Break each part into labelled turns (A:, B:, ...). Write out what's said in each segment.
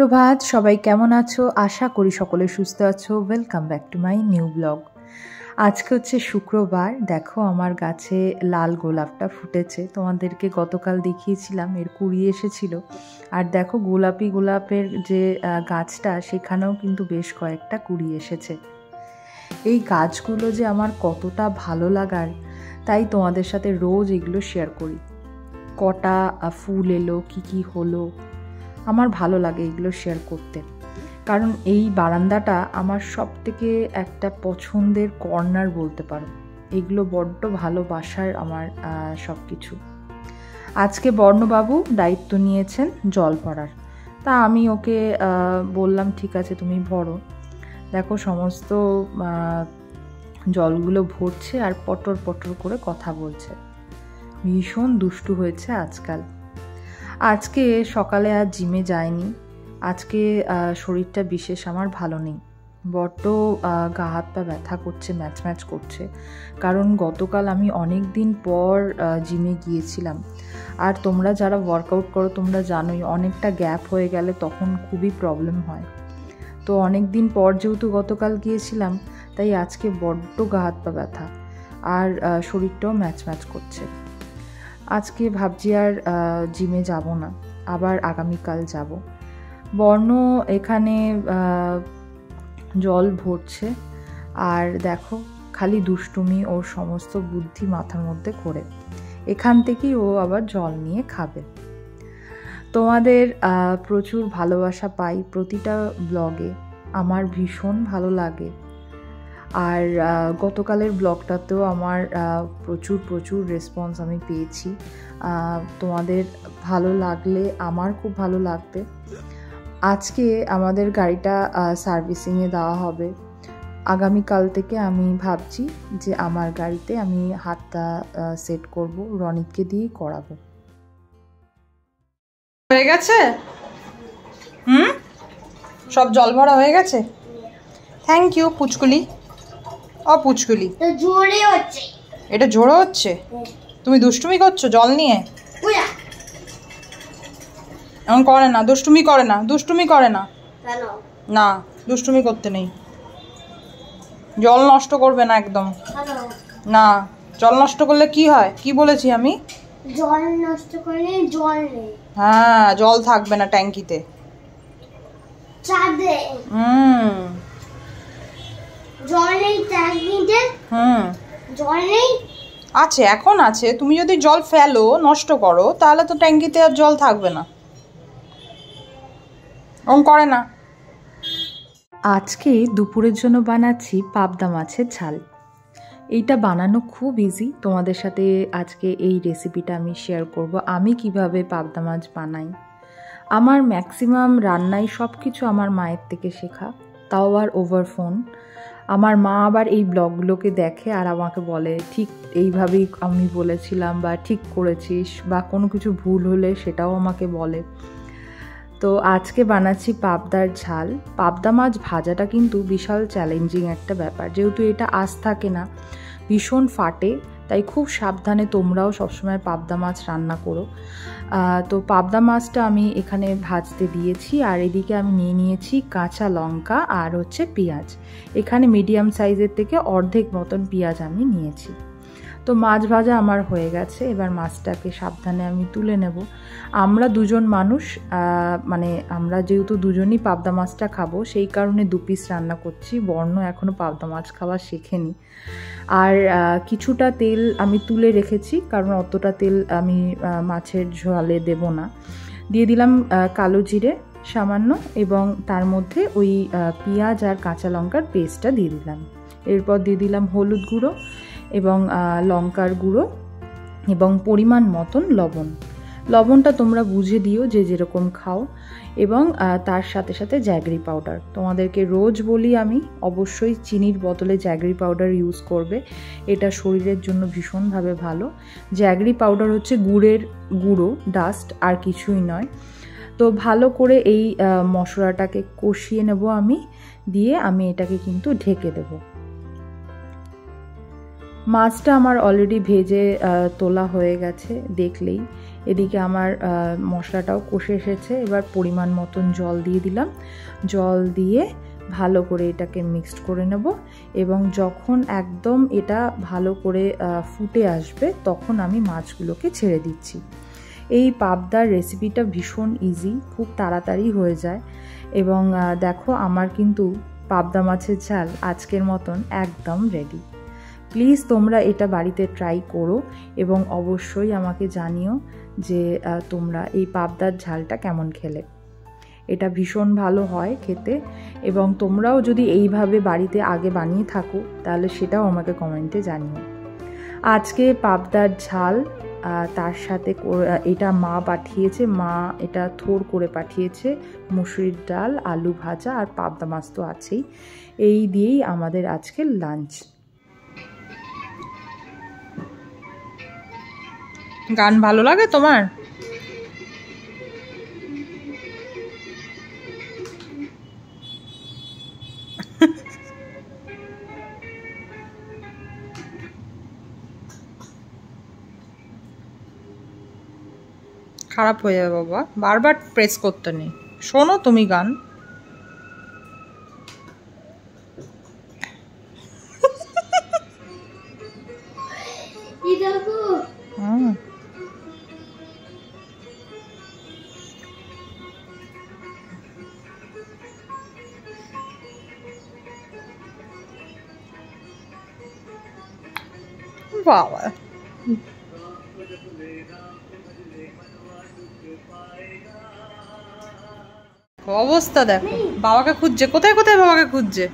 A: সুপ্রভাত, সবাই কেমন আছো? আশা করি সকলে সুস্থ আছো। Welcome back to my new blog. আজকে হচ্ছে শুক্রবার। দেখো আমার গাছে লাল গোলাপটা ফুটেছে। তোমাদেরকে গতকাল দেখিয়েছিলাম, এর কুড়ি এসেছিল। আর দেখো গোলাপি গোলাপের যে গাছটা, সেখানেও কিন্তু বেশ কয়েকটা কুড়ি এসেছে। এই গাছগুলো যে আমার কতটা ভালো লাগার, তাই তোমাদের সাথে রোজ এগুলো শেয়ার করি। কটা ফুল এলো, কি হলো, আমার ভালো লাগে এগুলো শেয়ার করতে। কারণ এই বারান্দাটা আমার সবথেকে একটা পছন্দের কর্নার বলতে পারো। এগুলো বড্ড ভালোবাসার আমার সব কিছু। আজকে বর্ণবাবু দায়িত্ব নিয়েছেন জল ভরার, তা আমি ওকে বললাম ঠিক আছে তুমি ভরো। দেখো সমস্ত জলগুলো ভরছে আর পটর পটর করে কথা বলছে। ভীষণ দুষ্টু হয়েছে আজকাল। আজকে সকালে আর জিমে যায়নি। আজকে শরীরটা বিশেষ আমার ভালো নেই, বড্ড গা হাত পা ব্যথা করছে, ম্যাচ করছে। কারণ গতকাল আমি অনেক দিন পর জিমে গিয়েছিলাম। আর তোমরা যারা ওয়ার্কআউট করো তোমরা জানোই, অনেকটা গ্যাপ হয়ে গেলে তখন খুবই প্রবলেম হয়। তো অনেক দিন পর যেহেতু গতকাল গিয়েছিলাম, তাই আজকে বড্ড গা হাত পা ব্যথা আর শরীরটাও ম্যাচ করছে। আজকে ভাবছি আর জিমে যাব না, আবার আগামীকাল যাব। বর্ণ এখানে জল ভরছে আর দেখো খালি দুষ্টুমি, ওর সমস্ত বুদ্ধি মাথার মধ্যে করে। এখান থেকেই ও আবার জল নিয়ে খাবে। তোমাদের প্রচুর ভালোবাসা পাই প্রতিটা ব্লগে, আমার ভীষণ ভালো লাগে। আর গতকালের ব্লগটাতেও আমার প্রচুর রেসপন্স আমি পেয়েছি। তোমাদের ভালো লাগলে আমার খুব ভালো লাগবে। আজকে আমাদের গাড়িটা সার্ভিসিংয়ে দেওয়া হবে। আগামীকাল থেকে আমি ভাবছি যে আমার গাড়িতে আমি হাতটা সেট করব, রনিতকে দিয়েই করাবো।
B: হয়ে গেছে? সব জল ভরা হয়ে গেছে। Thank you পুচকুলি। পুচকুলি এটা জোরে হচ্ছে। তুমি দুষ্টুমি করছো জল নিয়ে? এমন করে না, দুষ্টুমি করে না, না দুষ্টুমি করতে নেই। জল নষ্ট করবে না একদম না। জল নষ্ট করলে কি হয়? কি বলেছি আমি?
C: জল নষ্ট করলে জল নেই।
B: হ্যাঁ, জল থাকবে না ট্যাঙ্কিতে।
C: চাঁদে জল নেই ট্যাঙ্কিতে। জল নেই
B: আছে, এখন আছে। তুমি যদি জল ফেলো, নষ্ট করো, তাহলে তো ট্যাঙ্কিতে আর জল থাকবে না। ওম করে না।
A: আজকে দুপুরের জন্য বানাচ্ছি পাবদা মাছের ঝাল। এইটা বানানো খুব ইজি। তোমাদের সাথে আজকে এই রেসিপিটা আমি শেয়ার করব, আমি কিভাবে পাবদা মাছ বানাই। আমার ম্যাক্সিমাম রান্নাই সব কিছু আমার মায়ের থেকে শেখা, তাও আর ওভার ফোন। আমার মা আবার এই ব্লগগুলোকে দেখে আর আমাকে বলে ঠিক এইভাবেই আমি বলেছিলাম, বা ঠিক করেছিস, বা কোনো কিছু ভুল হলে সেটাও আমাকে বলে। তো আজকে বানাচ্ছি পাবদার ঝাল। পাবদা মাছ ভাজাটা কিন্তু বিশাল চ্যালেঞ্জিং একটা ব্যাপার, যেহেতু এটা আঁচ থাকে না, ভীষণ ফাটে। তাই খুব সাবধানে তোমরাও সবসময় পাবদা মাছ রান্না করো। তো পাবদা মাছটা আমি এখানে ভাজতে দিয়েছি, আর এদিকে আমি নিয়ে নিয়েছি কাঁচা লঙ্কা আর হচ্ছে পেঁয়াজ। এখানে মিডিয়াম সাইজের থেকে অর্ধেক মতন পেঁয়াজ আমি নিয়েছি। তো মাছ ভাজা আমার হয়ে গেছে, এবার মাছটাকে সাবধানে আমি তুলে নেব। আমরা দুজন মানুষ, মানে আমরা যেহেতু দুজনই পাবদা মাছটা খাবো, সেই কারণে 2 পিস রান্না করছি। বর্ণ এখনও পাবদা মাছ খাওয়া শেখেনি। আর কিছুটা তেল আমি তুলে রেখেছি, কারণ অতটা তেল আমি মাছের ঝোলে দেব না। দিয়ে দিলাম কালো জিরে সামান্য, এবং তার মধ্যে ওই পেঁয়াজ আর কাঁচা লঙ্কার পেস্টটা দিয়ে দিলাম। এরপর দিয়ে দিলাম হলুদ গুঁড়ো এবং লঙ্কার গুঁড়ো এবং পরিমাণ মতন লবণ। লবণটা তোমরা বুঝে দিও যে যেরকম খাও। এবং তার সাথে সাথে জ্যাগরি পাউডার। তোমাদেরকে রোজ বলি আমি, অবশ্যই চিনির বদলে জ্যাগরি পাউডার ইউজ করবে, এটা শরীরের জন্য ভীষণভাবে ভালো। জ্যাগরি পাউডার হচ্ছে গুড়ের গুঁড়ো, ডাস্ট, আর কিছুই নয়। তো ভালো করে এই মশলাটাকে কষিয়ে নেব আমি, দিয়ে আমি এটাকে কিন্তু ঢেকে দেব। মাছটা আমার অলরেডি ভেজে তোলা হয়ে গেছে দেখলেই। এদিকে আমার মশলাটাও কষে এসেছে। এবার পরিমাণ মতন জল দিয়ে দিলাম। জল দিয়ে ভালো করে এটাকে মিক্সড করে নেব এবং যখন একদম এটা ভালো করে ফুটে আসবে তখন আমি মাছগুলোকে ছেড়ে দিচ্ছি। এই পাবদার রেসিপিটা ভীষণ ইজি, খুব তাড়াতাড়ি হয়ে যায়। এবং দেখো আমার কিন্তু পাবদা মাছের ঝাল আজকের মতন একদম রেডি। প্লিজ তোমরা এটা বাড়িতে ট্রাই করো এবং অবশ্যই আমাকে জানিও যে তোমরা এই পাবদার ঝালটা কেমন খেলে। এটা ভীষণ ভালো হয় খেতে এবং তোমরাও যদি এইভাবে বাড়িতে আগে বানিয়ে থাকো তাহলে সেটাও আমাকে কমেন্টে জানিও। আজকে পাবদার ঝাল তার সাথে এটা মা পাঠিয়েছে, মা এটা থোড় করে পাঠিয়েছে, মুসুরির ডাল, আলু ভাজা আর পাবদা মাছ তো আছেই। এই দিয়েই আমাদের আজকের লাঞ্চ।
B: গান ভালো লাগে তোমার? খারাপ হয়ে যাবে বাবা, বারবার প্রেস করতে নেই। শোনো তুমি গান। বাবা অবস্থা দেখো, বাবাকে খুঁজছে। কোথায় কোথায় বাবাকে খুঁজছে?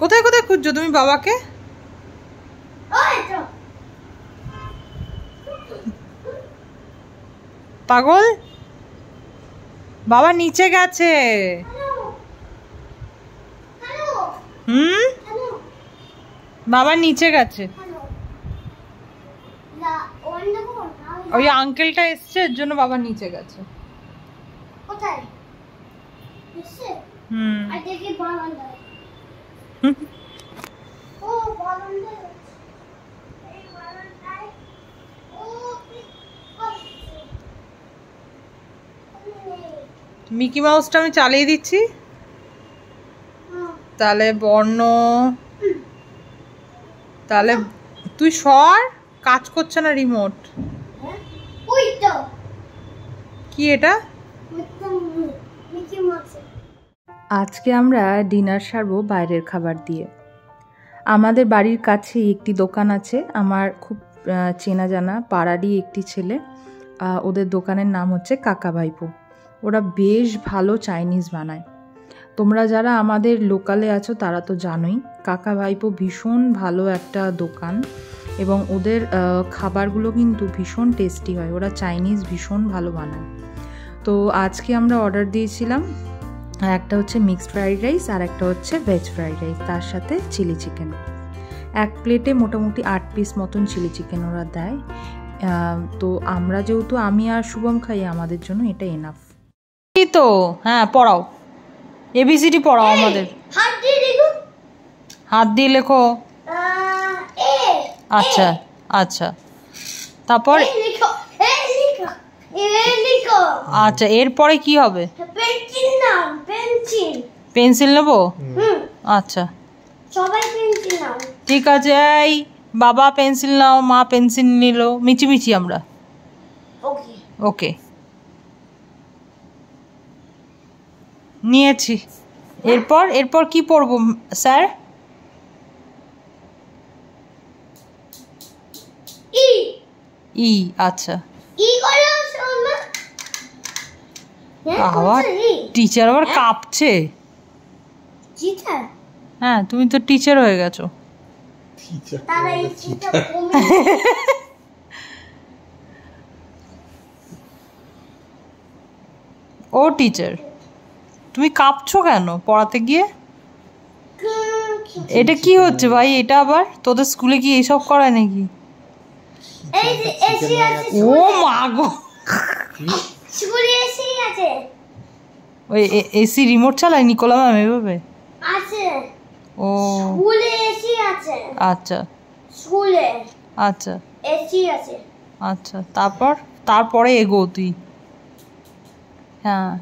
B: কোথায় কোথায় খুঁজছো তুমি বাবাকে? পাগল, বাবা নিচে গেছে। বাবা নিচে গেছে। ওই আঙ্কেলটা এসছে, এর জন্য বাবা নিচে গেছে। মিকি মাউসটা আমি চালিয়ে দিচ্ছি, তাহলে বর্ণ, তাহলে তুই সর, কাজ করছে না রিমোট। কি এটা?
A: আজকে আমরা ডিনার সারবো বাইরের খাবার দিয়ে। আমাদের বাড়ির কাছেই একটি দোকান আছে, আমার খুব চেনা জানা পাড়ারই একটি ছেলে। ওদের দোকানের নাম হচ্ছে কাকা ভাইপো। ওরা বেশ ভালো চাইনিজ বানায়। তোমরা যারা আমাদের লোকালে আছো তারা তো জানোই, কাকা ভাইপো ভীষণ ভালো একটা দোকান এবং ওদের খাবারগুলো কিন্তু ভীষণ টেস্টি হয়। ওরা চাইনিজ ভীষণ ভালো বানায়। তো আজকে আমরা অর্ডার দিয়েছিলাম, একটা হচ্ছে মিক্সড ফ্রাইড রাইস আর একটা হচ্ছে ভেজ ফ্রাইড রাইস, তার সাথে চিলি চিকেন। এক প্লেটে মোটামুটি 8 পিস মতন চিলি চিকেন ওরা দেয়। তো আমরা যেহেতু আমি আর শুভম খাই, আমাদের জন্য এটা এনাফ।
B: এই তো হ্যাঁ, পড়াও, এবিসিডি পড়াও আমাদের। হাত দিয়ে লেখো। আচ্ছা আচ্ছা, তারপর আচ্ছা এরপরে কি হবে? পেন্সিল নেবো? আচ্ছা ঠিক আছে। এই বাবা পেন্সিল নাও, মা পেন্সিল নিল, মিচিমিচি আমরা। ওকে নিয়েছি। এরপর এরপর কি পড়বো স্যার? ই। আচ্ছা, আবার টিচার আবার কাঁপছে। হ্যাঁ, তুমি তো টিচার হয়ে গেছো। ও টিচার, তুমি কাঁপছো কেন পড়াতে গিয়ে? এটা কি হচ্ছে ভাই? এটা আবার তোদের স্কুলে কি এইসব করায় নাকি? ও মা গো, ওই এসি রিমোট চালায় নিকোলা ম্যাম এভাবে? ও আচ্ছা,
C: স্কুলে।
B: আচ্ছা
C: এসি আছে।
B: আচ্ছা, তারপরে এগো তুই। হ্যাঁ,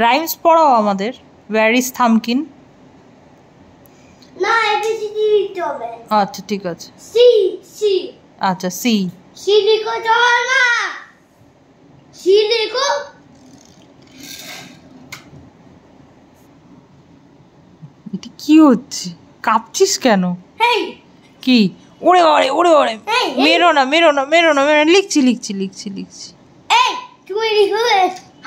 B: রাইমস পড়াও আমাদের। Where is Thumbkin?
C: না, এবিসিডি লিখতে হবে।
B: আচ্ছা ঠিক আছে।
C: C C.
B: আচ্ছা সি।
C: সি লিখো না। সি লিখো।
B: এটা কি হচ্ছে? কাঁপছিস কেন?
C: হেই
B: কি? ওরে ওরে
C: এই,
B: মেরো না, লিখছি।
C: এই তুমি লিখো।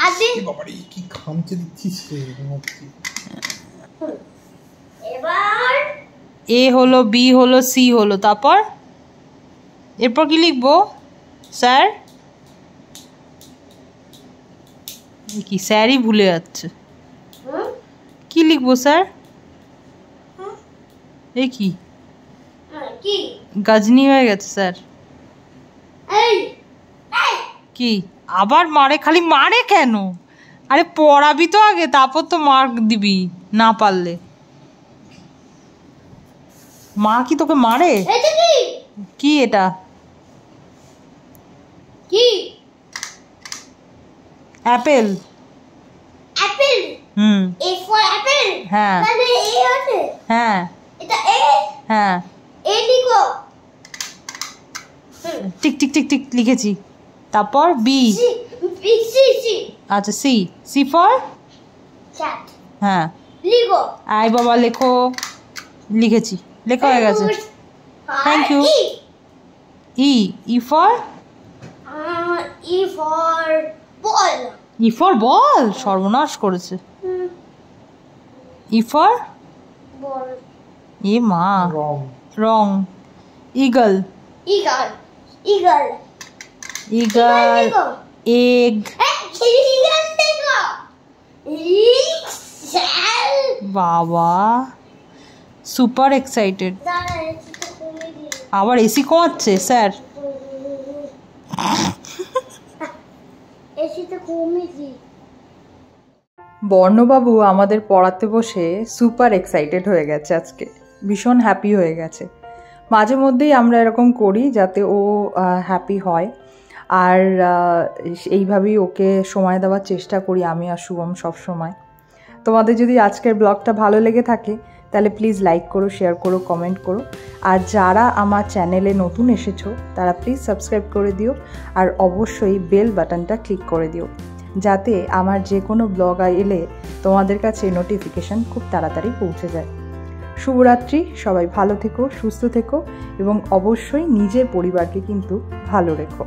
C: হাতে
D: বাবারে কি খামচে দিচ্ছিস রে মতি।
C: এবার
B: এ হলো, বি হলো, সি হলো, এরপর কি লিখবো স্যার? কি স্যারই ভুলে যাচ্ছে। কি লিখবো স্যার? এ কি
C: কি?
B: গজনি হয়ে গেছে স্যার।
C: এই এই
B: কি আবার মারে? খালি মারে কেন? আরে পড়াবি তো আগে, তারপর তো মার্ক দিবি না পারলে। মা কি তোকে মারে?
C: এটা কি?
B: কি এটা?
C: কি?
B: Apple.
C: Apple. A for Apple.
B: হ্যাঁ
C: মানে এ আছে।
B: হ্যাঁ
C: এটা এ।
B: হ্যাঁ,
C: এ লিখো।
B: টিক লিখেছি। তারপর B.
C: C B C C.
B: আচ্ছা সি ফর?
C: ক্যাট।
B: হ্যাঁ,
C: লিখো।
B: আই বাবা লেখো। লিখেছি, লেখা হয়ে গেছে। Thank you. E for?
C: E for বল।
B: ই ফর বল? সর্বনাশ করেছে। E for?
C: বল।
B: এ মা,
D: রং।
B: রং। ইগল।
C: ইগল। লিখো।
B: এগ।
C: ইগল লিখো। ইক্সেল।
B: বাবা সুপার এক্সাইটেড।
C: দাঁড়া, এটা কমে দিই।
B: আবার এসি কমাচ্ছে স্যার?
C: এসিতে কমে দিই।
A: বর্ণবাবু আমাদের পড়াতে বসে সুপার এক্সাইটেড হয়ে গেছে আজকে, ভীষণ হ্যাপি হয়ে গেছে। মাঝে মধ্যেই আমরা এরকম করি যাতে ও হ্যাপি হয়, আর এইভাবেই ওকে সময় দেওয়ার চেষ্টা করি আমি আর শুভম সবসময়। তোমাদের যদি আজকের ব্লগটা ভালো লেগে থাকে তাহলে প্লিজ লাইক করো, শেয়ার করো, কমেন্ট করো। আর যারা আমার চ্যানেলে নতুন এসেছো তারা প্লিজ সাবস্ক্রাইব করে দিও, আর অবশ্যই বেল বাটনটা ক্লিক করে দিও যাতে আমার যে কোনো ব্লগ এলে তোমাদের কাছে নোটিফিকেশান খুব তাড়াতাড়ি পৌঁছে যায়। শুভরাত্রি, সবাই ভালো থেকো, সুস্থ থেকো এবং অবশ্যই নিজের পরিবারকে কিন্তু ভালো রেখো।